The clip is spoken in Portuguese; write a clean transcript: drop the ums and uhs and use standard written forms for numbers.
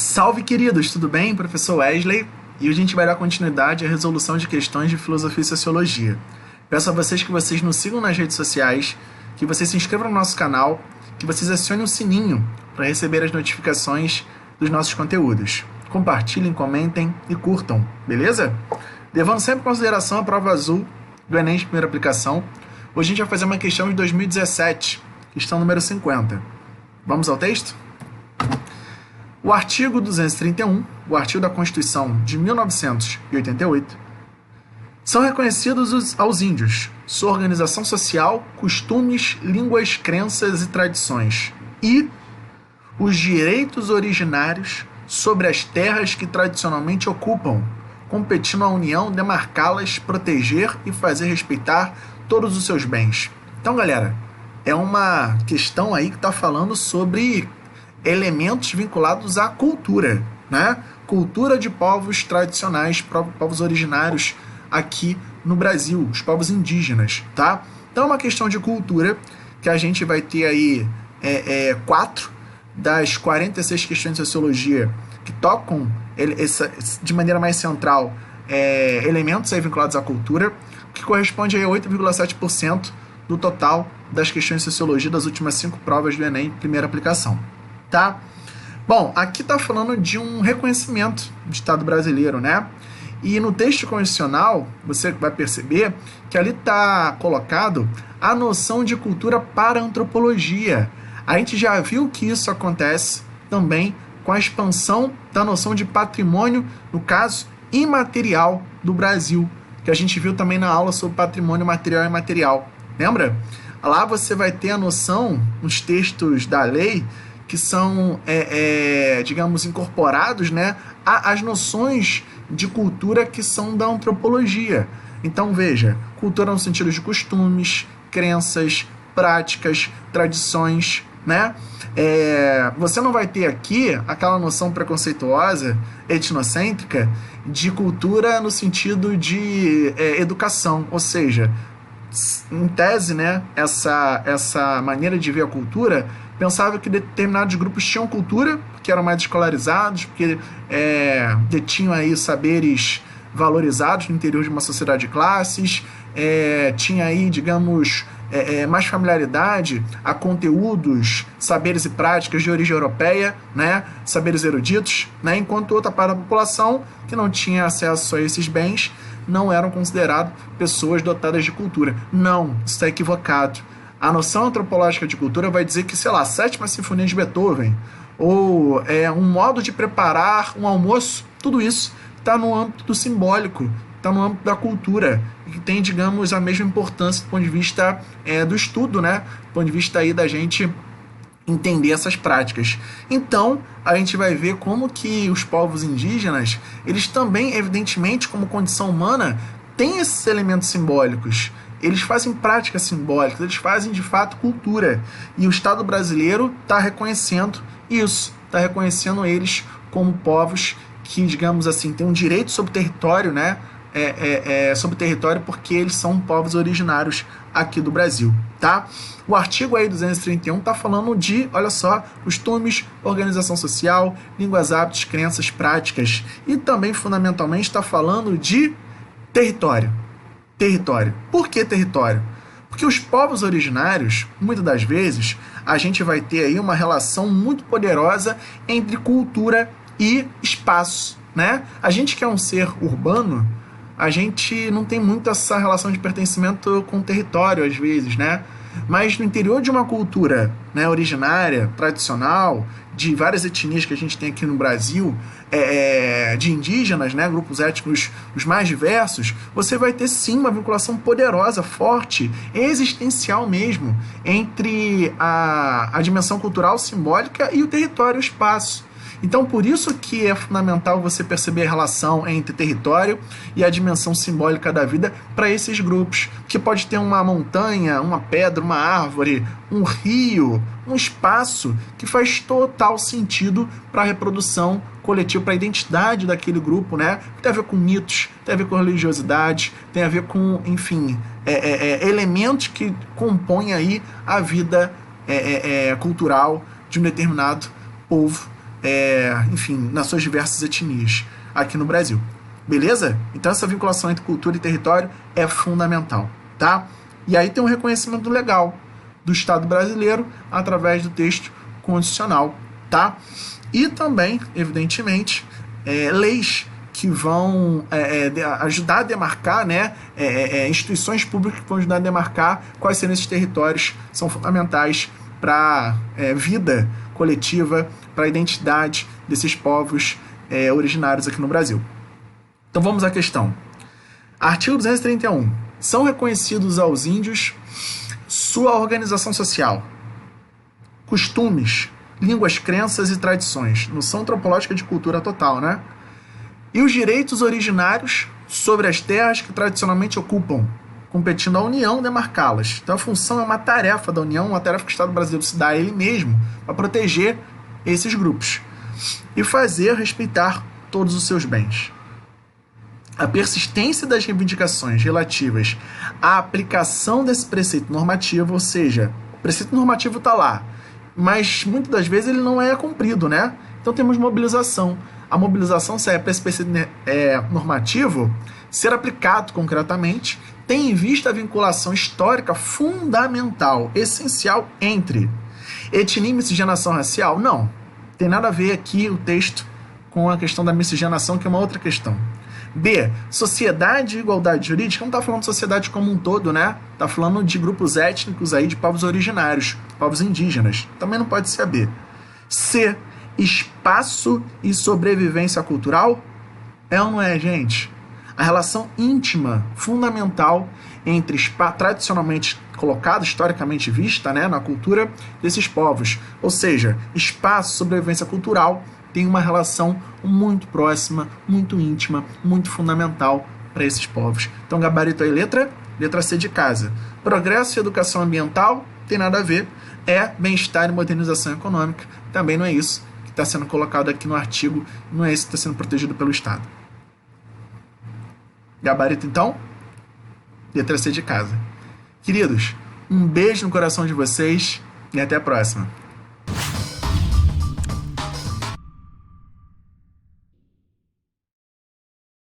Salve, queridos! Tudo bem? Professor Wesley. E hoje a gente vai dar continuidade à resolução de questões de filosofia e sociologia. Peço a vocês que vocês nos sigam nas redes sociais, que vocês se inscrevam no nosso canal, que vocês acionem o sininho para receber as notificações dos nossos conteúdos. Compartilhem, comentem e curtam, beleza? Levando sempre em consideração a prova azul do Enem de primeira aplicação, hoje a gente vai fazer uma questão de 2017, questão número 50. Vamos ao texto? O artigo 231, o artigo da Constituição de 1988, são reconhecidos aos índios sua organização social, costumes, línguas, crenças e tradições, e os direitos originários sobre as terras que tradicionalmente ocupam, competindo à União demarcá-las, proteger e fazer respeitar todos os seus bens. Então, galera, é uma questão aí que está falando sobre elementos vinculados à cultura, né? Cultura de povos tradicionais, povos originários aqui no Brasil, os povos indígenas, tá? Então é uma questão de cultura que a gente vai ter aí 4 das 46 questões de sociologia que tocam de maneira mais central elementos aí vinculados à cultura, que corresponde a 8,7% do total das questões de sociologia das últimas 5 provas do Enem, primeira aplicação. Tá? Bom, aqui está falando de um reconhecimento do Estado brasileiro, né? E no texto constitucional, você vai perceber que ali está colocado a noção de cultura para a antropologia. A gente já viu que isso acontece também com a expansão da noção de patrimônio, no caso, imaterial do Brasil, que a gente viu também na aula sobre patrimônio material e imaterial. Lembra? Lá você vai ter a noção, nos textos da lei, que são, digamos, incorporados, né, às noções de cultura que são da antropologia. Então, veja, cultura no sentido de costumes, crenças, práticas, tradições, né? Você não vai ter aqui aquela noção preconceituosa, etnocêntrica, de cultura no sentido de educação, ou seja, em tese, né, essa maneira de ver a cultura pensava que determinados grupos tinham cultura, porque eram mais escolarizados, porque detinham aí saberes valorizados no interior de uma sociedade de classes, tinha aí, digamos, mais familiaridade a conteúdos, saberes e práticas de origem europeia, né, saberes eruditos, né, enquanto outra parte da população que não tinha acesso a esses bens não eram consideradas pessoas dotadas de cultura. Não, isso está equivocado. A noção antropológica de cultura vai dizer que, sei lá, a 7ª Sinfonia de Beethoven, ou um modo de preparar um almoço, tudo isso está no âmbito do simbólico, está no âmbito da cultura, que tem, digamos, a mesma importância do ponto de vista do estudo, né? Do ponto de vista aí da gente entender essas práticas. Então, a gente vai ver como que os povos indígenas, eles também, evidentemente, como condição humana, têm esses elementos simbólicos. Eles fazem práticas simbólicas, eles fazem, de fato, cultura. E o Estado brasileiro está reconhecendo isso, está reconhecendo eles como povos que, digamos assim, têm um direito sobre o território, né? Sobre o território porque eles são povos originários aqui do Brasil, tá? O artigo aí 231 está falando de, olha só, costumes, organização social, línguas, hábitos, crenças, práticas. E também, fundamentalmente, está falando de território. Território. Por que território? Porque os povos originários, muitas das vezes, a gente vai ter aí uma relação muito poderosa entre cultura e espaço, né? A gente que é um ser urbano, a gente não tem muito essa relação de pertencimento com o território, às vezes, né? Mas no interior de uma cultura, né, originária, tradicional, de várias etnias que a gente tem aqui no Brasil, de indígenas, né, grupos étnicos os mais diversos, você vai ter sim uma vinculação poderosa, forte, existencial mesmo, entre a dimensão cultural simbólica e o território e o espaço. Então, por isso que é fundamental você perceber a relação entre território e a dimensão simbólica da vida para esses grupos, que pode ter uma montanha, uma pedra, uma árvore, um rio, um espaço que faz total sentido para a reprodução coletiva, para a identidade daquele grupo, né? Tem a ver com mitos, tem a ver com religiosidade, tem a ver com, enfim, elementos que compõem aí a vida cultural de um determinado povo enfim, nas suas diversas etnias aqui no Brasil. Beleza? Então essa vinculação entre cultura e território é fundamental, tá? E aí tem um reconhecimento legal do Estado brasileiro através do texto constitucional, tá? E também, evidentemente, leis que vão ajudar a demarcar, né? Instituições públicas que vão ajudar a demarcar quais serão esses territórios, são fundamentais para a vida coletiva, para a identidade desses povos originários aqui no Brasil. Então vamos à questão. Artigo 231. São reconhecidos aos índios sua organização social, costumes, línguas, crenças e tradições, noção antropológica de cultura total, né? E os direitos originários sobre as terras que tradicionalmente ocupam, competindo à União demarcá-las. Então a função é uma tarefa da União, uma tarefa que o Estado brasileiro se dá a ele mesmo para proteger esses grupos e fazer respeitar todos os seus bens. A persistência das reivindicações relativas à aplicação desse preceito normativo, ou seja, o preceito normativo está lá, mas muitas das vezes ele não é cumprido, né? Então temos mobilização. A mobilização serve para esse preceito normativo ser aplicado concretamente, tem em vista a vinculação histórica fundamental, essencial entre etnia e miscigenação racial? Não. Tem nada a ver aqui o texto com a questão da miscigenação, que é uma outra questão. B. Sociedade e igualdade jurídica. Não está falando de sociedade como um todo, né? Está falando de grupos étnicos aí, de povos originários, povos indígenas. Também não pode ser a B. C. Espaço e sobrevivência cultural. É ou não é, gente? A relação íntima, fundamental entre tradicionalmente colocado, historicamente vista, né, na cultura desses povos. Ou seja, espaço e sobrevivência cultural tem uma relação muito próxima, muito íntima, muito fundamental para esses povos. Então, gabarito aí, letra C de casa. Progresso e educação ambiental, tem nada a ver. É bem-estar e modernização econômica. Também não é isso que está sendo colocado aqui no artigo, não é isso que está sendo protegido pelo Estado. Gabarito, então, letra C de casa. Queridos, um beijo no coração de vocês e até a próxima.